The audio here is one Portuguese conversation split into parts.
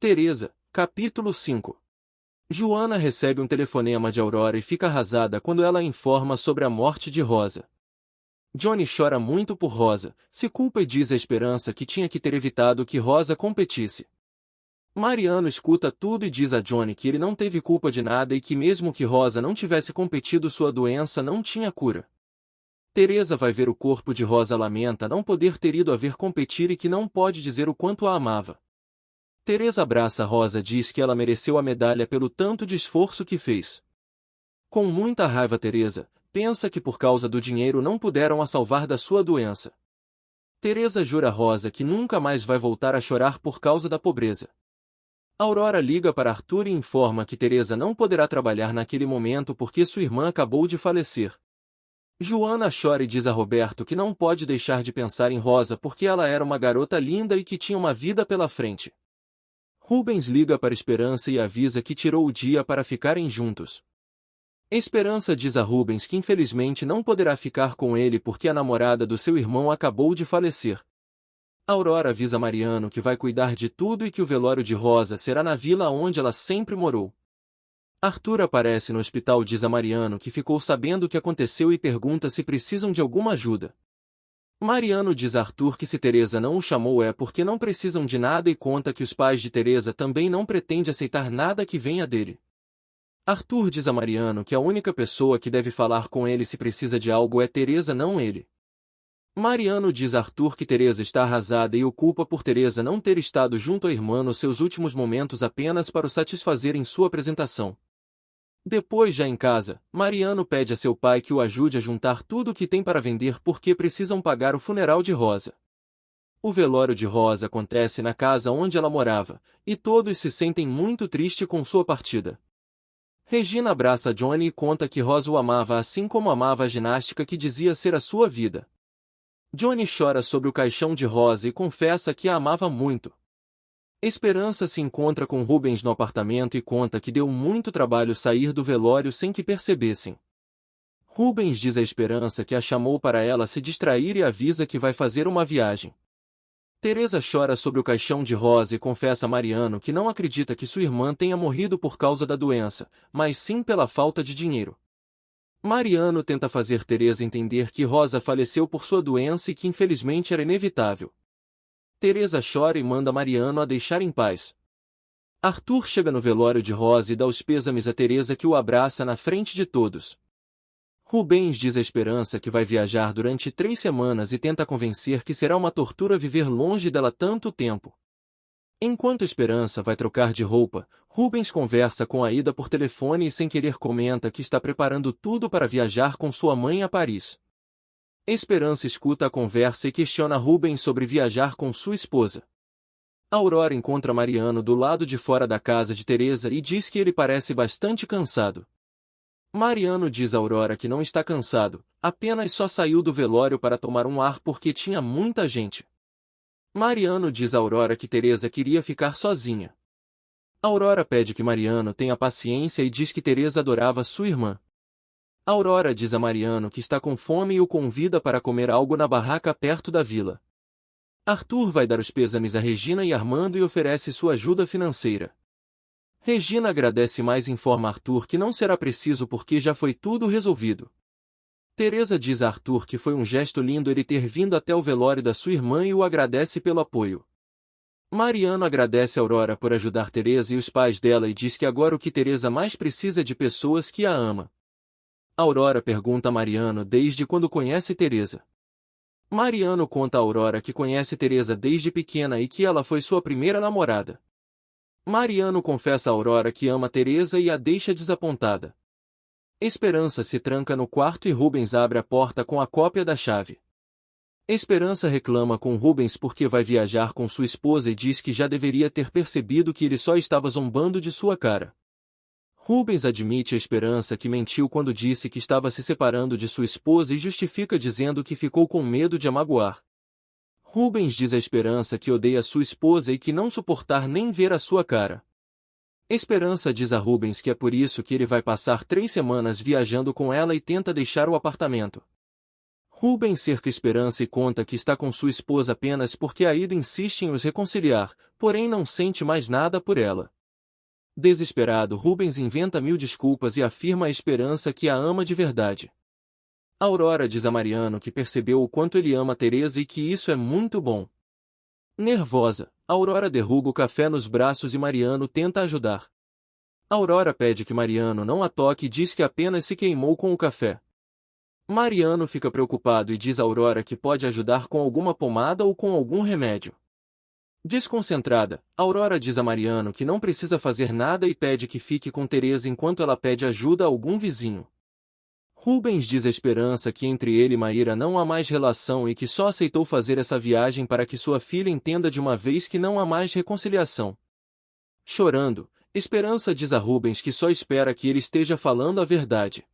Teresa, capítulo 5. Joana recebe um telefonema de Aurora e fica arrasada quando ela a informa sobre a morte de Rosa. Johnny chora muito por Rosa, se culpa e diz à Esperança que tinha que ter evitado que Rosa competisse. Mariano escuta tudo e diz a Johnny que ele não teve culpa de nada e que mesmo que Rosa não tivesse competido, sua doença não tinha cura. Teresa vai ver o corpo de Rosa, lamenta não poder ter ido a ver competir e que não pode dizer o quanto a amava. Teresa abraça Rosa, diz que ela mereceu a medalha pelo tanto de esforço que fez. Com muita raiva, Teresa pensa que por causa do dinheiro não puderam a salvar da sua doença. Teresa jura a Rosa que nunca mais vai voltar a chorar por causa da pobreza. Aurora liga para Arthur e informa que Teresa não poderá trabalhar naquele momento porque sua irmã acabou de falecer. Joana chora e diz a Roberto que não pode deixar de pensar em Rosa porque ela era uma garota linda e que tinha uma vida pela frente. Rubens liga para Esperança e avisa que tirou o dia para ficarem juntos. Esperança diz a Rubens que infelizmente não poderá ficar com ele porque a namorada do seu irmão acabou de falecer. Aurora avisa Mariano que vai cuidar de tudo e que o velório de Rosa será na vila onde ela sempre morou. Arthur aparece no hospital, diz a Mariano que ficou sabendo o que aconteceu e pergunta se precisam de alguma ajuda. Mariano diz a Arthur que se Teresa não o chamou é porque não precisam de nada e conta que os pais de Teresa também não pretendem aceitar nada que venha dele. Arthur diz a Mariano que a única pessoa que deve falar com ele se precisa de algo é Teresa, não ele. Mariano diz a Arthur que Teresa está arrasada e o culpa por Teresa não ter estado junto à irmã nos seus últimos momentos apenas para o satisfazer em sua apresentação. Depois, já em casa, Mariano pede a seu pai que o ajude a juntar tudo o que tem para vender porque precisam pagar o funeral de Rosa. O velório de Rosa acontece na casa onde ela morava, e todos se sentem muito tristes com sua partida. Regina abraça Johnny e conta que Rosa o amava assim como amava a ginástica que dizia ser a sua vida. Johnny chora sobre o caixão de Rosa e confessa que a amava muito. Esperança se encontra com Rubens no apartamento e conta que deu muito trabalho sair do velório sem que percebessem. Rubens diz a Esperança que a chamou para ela se distrair e avisa que vai fazer uma viagem. Teresa chora sobre o caixão de Rosa e confessa a Mariano que não acredita que sua irmã tenha morrido por causa da doença, mas sim pela falta de dinheiro. Mariano tenta fazer Teresa entender que Rosa faleceu por sua doença e que infelizmente era inevitável. Teresa chora e manda Mariano a deixar em paz. Arthur chega no velório de Rosa e dá os pêsames a Teresa, que o abraça na frente de todos. Rubens diz a Esperança que vai viajar durante 3 semanas e tenta convencer que será uma tortura viver longe dela tanto tempo. Enquanto Esperança vai trocar de roupa, Rubens conversa com Aida por telefone e sem querer comenta que está preparando tudo para viajar com sua mãe a Paris. Esperança escuta a conversa e questiona Rubens sobre viajar com sua esposa. Aurora encontra Mariano do lado de fora da casa de Teresa e diz que ele parece bastante cansado. Mariano diz a Aurora que não está cansado, apenas só saiu do velório para tomar um ar porque tinha muita gente. Mariano diz a Aurora que Teresa queria ficar sozinha. Aurora pede que Mariano tenha paciência e diz que Teresa adorava sua irmã. Aurora diz a Mariano que está com fome e o convida para comer algo na barraca perto da vila. Arthur vai dar os pêsames a Regina e Armando e oferece sua ajuda financeira. Regina agradece, mas informa Arthur que não será preciso porque já foi tudo resolvido. Teresa diz a Arthur que foi um gesto lindo ele ter vindo até o velório da sua irmã e o agradece pelo apoio. Mariano agradece a Aurora por ajudar Teresa e os pais dela e diz que agora o que Teresa mais precisa é de pessoas que a amam. Aurora pergunta a Mariano desde quando conhece Teresa. Mariano conta a Aurora que conhece Teresa desde pequena e que ela foi sua primeira namorada. Mariano confessa a Aurora que ama Teresa e a deixa desapontada. Esperança se tranca no quarto e Rubens abre a porta com a cópia da chave. Esperança reclama com Rubens porque vai viajar com sua esposa e diz que já deveria ter percebido que ele só estava zombando de sua cara. Rubens admite a Esperança que mentiu quando disse que estava se separando de sua esposa e justifica dizendo que ficou com medo de a magoar. Rubens diz a Esperança que odeia sua esposa e que não suportar nem ver a sua cara. Esperança diz a Rubens que é por isso que ele vai passar 3 semanas viajando com ela e tenta deixar o apartamento. Rubens cerca Esperança e conta que está com sua esposa apenas porque Aida insiste em os reconciliar, porém não sente mais nada por ela. Desesperado, Rubens inventa 1000 desculpas e afirma a Esperança que a ama de verdade. Aurora diz a Mariano que percebeu o quanto ele ama Teresa e que isso é muito bom. Nervosa, Aurora derruba o café nos braços e Mariano tenta ajudar. Aurora pede que Mariano não a toque e diz que apenas se queimou com o café. Mariano fica preocupado e diz a Aurora que pode ajudar com alguma pomada ou com algum remédio. Desconcentrada, Aurora diz a Mariano que não precisa fazer nada e pede que fique com Teresa enquanto ela pede ajuda a algum vizinho. Rubens diz a Esperança que entre ele e Maíra não há mais relação e que só aceitou fazer essa viagem para que sua filha entenda de uma vez que não há mais reconciliação. Chorando, Esperança diz a Rubens que só espera que ele esteja falando a verdade.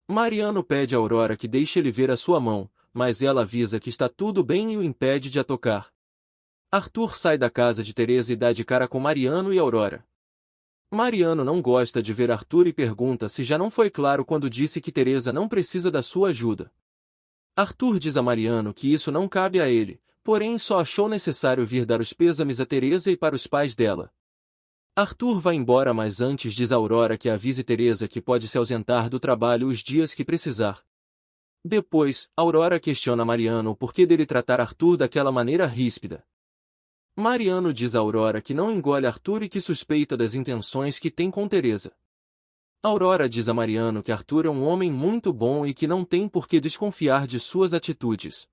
Mariano pede a Aurora que deixe ele ver a sua mão, mas ela avisa que está tudo bem e o impede de a tocar. Arthur sai da casa de Teresa e dá de cara com Mariano e Aurora. Mariano não gosta de ver Arthur e pergunta se já não foi claro quando disse que Teresa não precisa da sua ajuda. Arthur diz a Mariano que isso não cabe a ele, porém só achou necessário vir dar os pêsames a Teresa e para os pais dela. Arthur vai embora, mas antes diz a Aurora que avise Teresa que pode se ausentar do trabalho os dias que precisar. Depois, Aurora questiona Mariano o porquê dele tratar Arthur daquela maneira ríspida. Mariano diz a Aurora que não engole Arthur e que suspeita das intenções que tem com Teresa. Aurora diz a Mariano que Arthur é um homem muito bom e que não tem por que desconfiar de suas atitudes.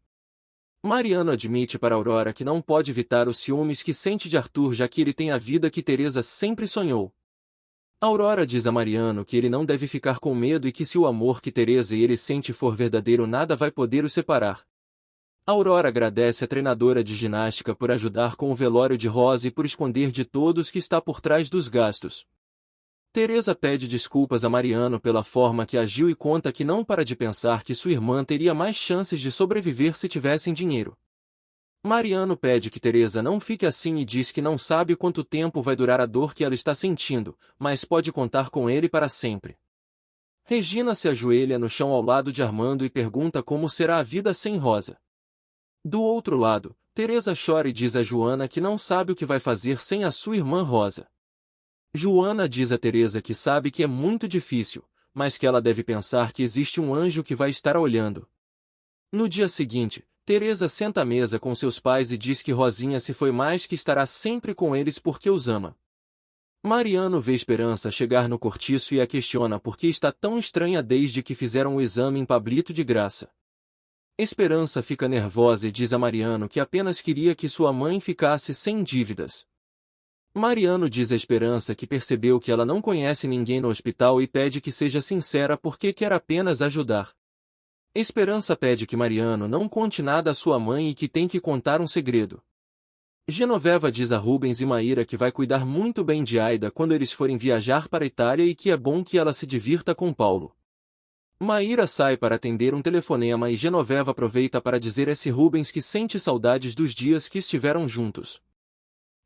Mariano admite para Aurora que não pode evitar os ciúmes que sente de Arthur, já que ele tem a vida que Teresa sempre sonhou. Aurora diz a Mariano que ele não deve ficar com medo e que se o amor que Teresa e ele sente for verdadeiro, nada vai poder os separar. Aurora agradece a treinadora de ginástica por ajudar com o velório de Rosa e por esconder de todos que está por trás dos gastos. Teresa pede desculpas a Mariano pela forma que agiu e conta que não para de pensar que sua irmã teria mais chances de sobreviver se tivessem dinheiro. Mariano pede que Teresa não fique assim e diz que não sabe quanto tempo vai durar a dor que ela está sentindo, mas pode contar com ele para sempre. Regina se ajoelha no chão ao lado de Armando e pergunta como será a vida sem Rosa. Do outro lado, Teresa chora e diz a Joana que não sabe o que vai fazer sem a sua irmã Rosa. Joana diz a Teresa que sabe que é muito difícil, mas que ela deve pensar que existe um anjo que vai estar olhando. No dia seguinte, Teresa senta à mesa com seus pais e diz que Rosinha se foi, mas que estará sempre com eles porque os ama. Mariano vê Esperança chegar no cortiço e a questiona por que está tão estranha desde que fizeram o exame em Pablito de graça. Esperança fica nervosa e diz a Mariano que apenas queria que sua mãe ficasse sem dívidas. Mariano diz a Esperança que percebeu que ela não conhece ninguém no hospital e pede que seja sincera porque quer apenas ajudar. Esperança pede que Mariano não conte nada à sua mãe e que tem que contar um segredo. Genoveva diz a Rubens e Maíra que vai cuidar muito bem de Aida quando eles forem viajar para a Itália e que é bom que ela se divirta com Paulo. Maíra sai para atender um telefonema e Genoveva aproveita para dizer a esse Rubens que sente saudades dos dias que estiveram juntos.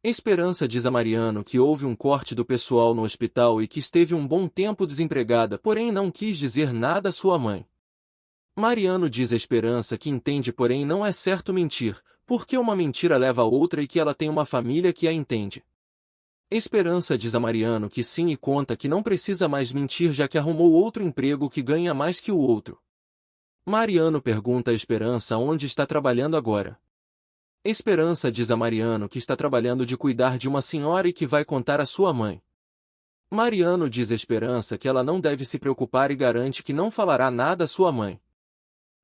Esperança diz a Mariano que houve um corte do pessoal no hospital e que esteve um bom tempo desempregada, porém não quis dizer nada à sua mãe. Mariano diz a Esperança que entende, porém não é certo mentir, porque uma mentira leva a outra e que ela tem uma família que a entende. Esperança diz a Mariano que sim e conta que não precisa mais mentir já que arrumou outro emprego que ganha mais que o outro. Mariano pergunta a Esperança onde está trabalhando agora. Esperança diz a Mariano que está trabalhando de cuidar de uma senhora e que vai contar à sua mãe. Mariano diz a Esperança que ela não deve se preocupar e garante que não falará nada à sua mãe.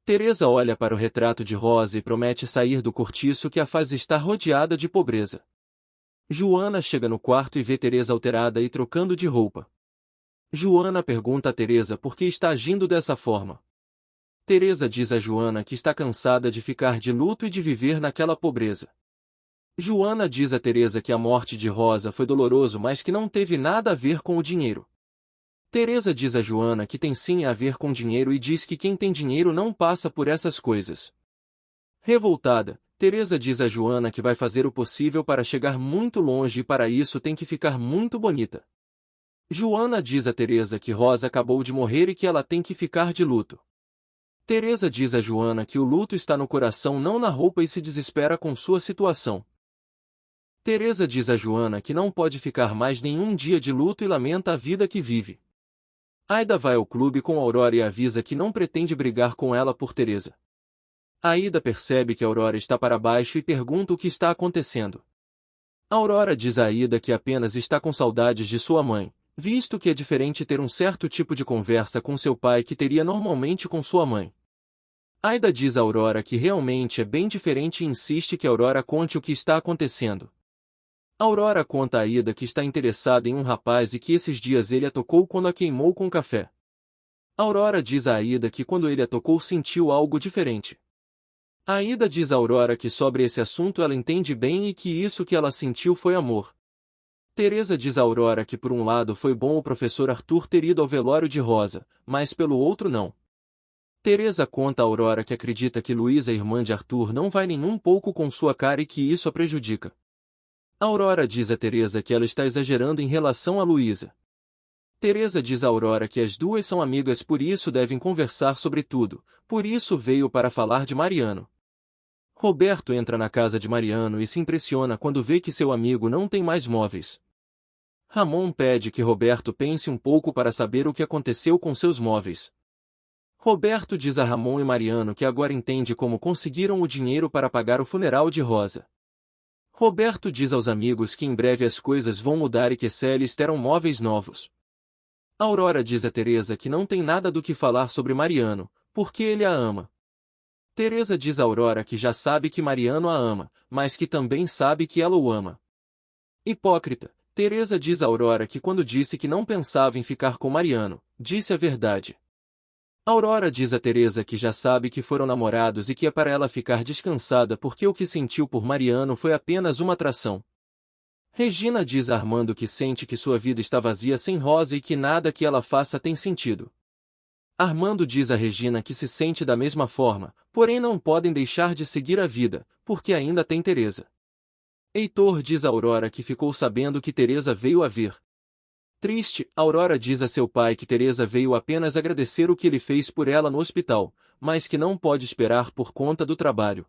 Teresa olha para o retrato de Rosa e promete sair do cortiço que a faz estar rodeada de pobreza. Joana chega no quarto e vê Teresa alterada e trocando de roupa. Joana pergunta a Teresa por que está agindo dessa forma. Teresa diz a Joana que está cansada de ficar de luto e de viver naquela pobreza. Joana diz a Teresa que a morte de Rosa foi doloroso, mas que não teve nada a ver com o dinheiro. Teresa diz a Joana que tem sim a ver com dinheiro e diz que quem tem dinheiro não passa por essas coisas. Revoltada, Teresa diz a Joana que vai fazer o possível para chegar muito longe e para isso tem que ficar muito bonita. Joana diz a Teresa que Rosa acabou de morrer e que ela tem que ficar de luto. Teresa diz a Joana que o luto está no coração, não na roupa, e se desespera com sua situação. Teresa diz a Joana que não pode ficar mais nenhum dia de luto e lamenta a vida que vive. Aida vai ao clube com Aurora e avisa que não pretende brigar com ela por Teresa. Aida percebe que Aurora está para baixo e pergunta o que está acontecendo. Aurora diz a Aida que apenas está com saudades de sua mãe, visto que é diferente ter um certo tipo de conversa com seu pai que teria normalmente com sua mãe. Aida diz a Aurora que realmente é bem diferente e insiste que Aurora conte o que está acontecendo. Aurora conta a Aida que está interessada em um rapaz e que esses dias ele a tocou quando a queimou com café. Aurora diz a Aida que quando ele a tocou sentiu algo diferente. A Aida diz a Aurora que sobre esse assunto ela entende bem e que isso que ela sentiu foi amor. Teresa diz a Aurora que por um lado foi bom o professor Arthur ter ido ao velório de Rosa, mas pelo outro não. Teresa conta a Aurora que acredita que Luísa, irmã de Arthur, não vai nem um pouco com sua cara e que isso a prejudica. Aurora diz a Teresa que ela está exagerando em relação a Luísa. Teresa diz a Aurora que as duas são amigas, por isso devem conversar sobre tudo, por isso veio para falar de Mariano. Roberto entra na casa de Mariano e se impressiona quando vê que seu amigo não tem mais móveis. Ramon pede que Roberto pense um pouco para saber o que aconteceu com seus móveis. Roberto diz a Ramon e Mariano que agora entende como conseguiram o dinheiro para pagar o funeral de Rosa. Roberto diz aos amigos que em breve as coisas vão mudar e que Celes terão móveis novos. Aurora diz a Teresa que não tem nada do que falar sobre Mariano, porque ele a ama. Teresa diz a Aurora que já sabe que Mariano a ama, mas que também sabe que ela o ama. Hipócrita, Teresa diz a Aurora que quando disse que não pensava em ficar com Mariano, disse a verdade. Aurora diz a Teresa que já sabe que foram namorados e que é para ela ficar descansada porque o que sentiu por Mariano foi apenas uma atração. Regina diz a Armando que sente que sua vida está vazia sem Rosa e que nada que ela faça tem sentido. Armando diz a Regina que se sente da mesma forma, porém não podem deixar de seguir a vida, porque ainda tem Teresa. Heitor diz a Aurora que ficou sabendo que Teresa veio a ver. Triste, Aurora diz a seu pai que Teresa veio apenas agradecer o que ele fez por ela no hospital, mas que não pode esperar por conta do trabalho.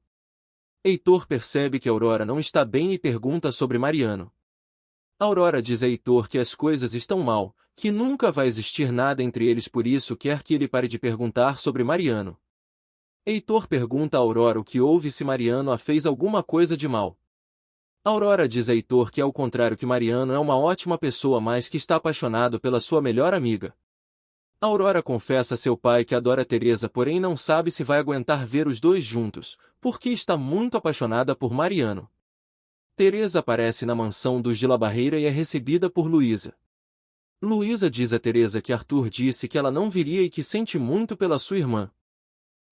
Heitor percebe que Aurora não está bem e pergunta sobre Mariano. Aurora diz a Heitor que as coisas estão mal, que nunca vai existir nada entre eles, por isso quer que ele pare de perguntar sobre Mariano. Heitor pergunta a Aurora o que houve, se Mariano a fez alguma coisa de mal. Aurora diz a Heitor que ao contrário, que Mariano é uma ótima pessoa, mas que está apaixonado pela sua melhor amiga. Aurora confessa a seu pai que adora Teresa, porém não sabe se vai aguentar ver os dois juntos, porque está muito apaixonada por Mariano. Teresa aparece na mansão dos de La Barreira e é recebida por Luísa. Luísa diz a Teresa que Arthur disse que ela não viria e que sente muito pela sua irmã.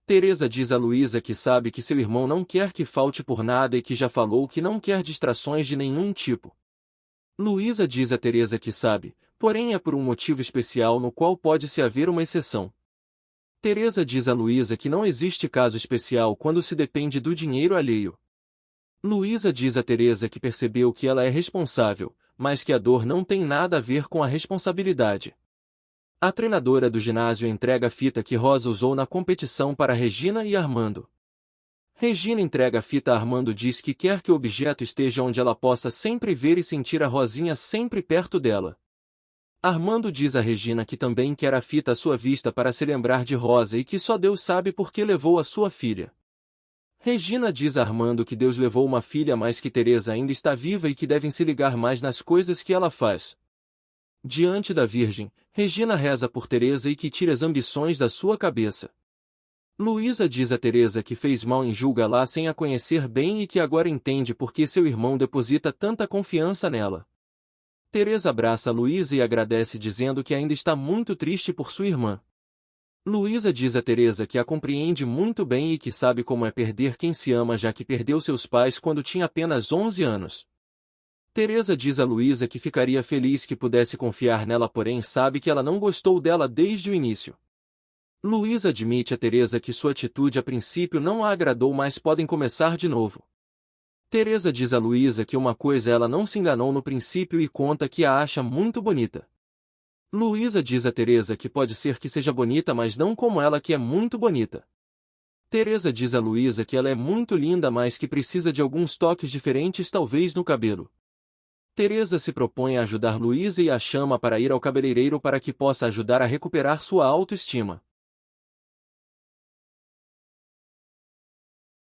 Teresa diz a Luísa que sabe que seu irmão não quer que falte por nada e que já falou que não quer distrações de nenhum tipo. Luísa diz a Teresa que sabe, porém é por um motivo especial no qual pode-se haver uma exceção. Teresa diz a Luísa que não existe caso especial quando se depende do dinheiro alheio. Luísa diz a Teresa que percebeu que ela é responsável, mas que a dor não tem nada a ver com a responsabilidade. A treinadora do ginásio entrega a fita que Rosa usou na competição para Regina e Armando. Regina entrega a fita a Armando e diz que quer que o objeto esteja onde ela possa sempre ver e sentir a Rosinha sempre perto dela. Armando diz a Regina que também quer a fita à sua vista para se lembrar de Rosa e que só Deus sabe por que levou a sua filha. Regina diz a Armando que Deus levou uma filha, mas que Teresa ainda está viva e que devem se ligar mais nas coisas que ela faz. Diante da Virgem, Regina reza por Teresa e que tire as ambições da sua cabeça. Luísa diz a Teresa que fez mal em julgá-la sem a conhecer bem e que agora entende por que seu irmão deposita tanta confiança nela. Teresa abraça Luísa e agradece, dizendo que ainda está muito triste por sua irmã. Luísa diz a Teresa que a compreende muito bem e que sabe como é perder quem se ama, já que perdeu seus pais quando tinha apenas 11 anos. Teresa diz a Luísa que ficaria feliz que pudesse confiar nela, porém sabe que ela não gostou dela desde o início. Luísa admite a Teresa que sua atitude a princípio não a agradou, mas podem começar de novo. Teresa diz a Luísa que uma coisa ela não se enganou no princípio e conta que a acha muito bonita. Luísa diz a Teresa que pode ser que seja bonita, mas não como ela, que é muito bonita. Teresa diz a Luísa que ela é muito linda, mas que precisa de alguns toques diferentes, talvez no cabelo. Teresa se propõe a ajudar Luísa e a chama para ir ao cabeleireiro para que possa ajudar a recuperar sua autoestima.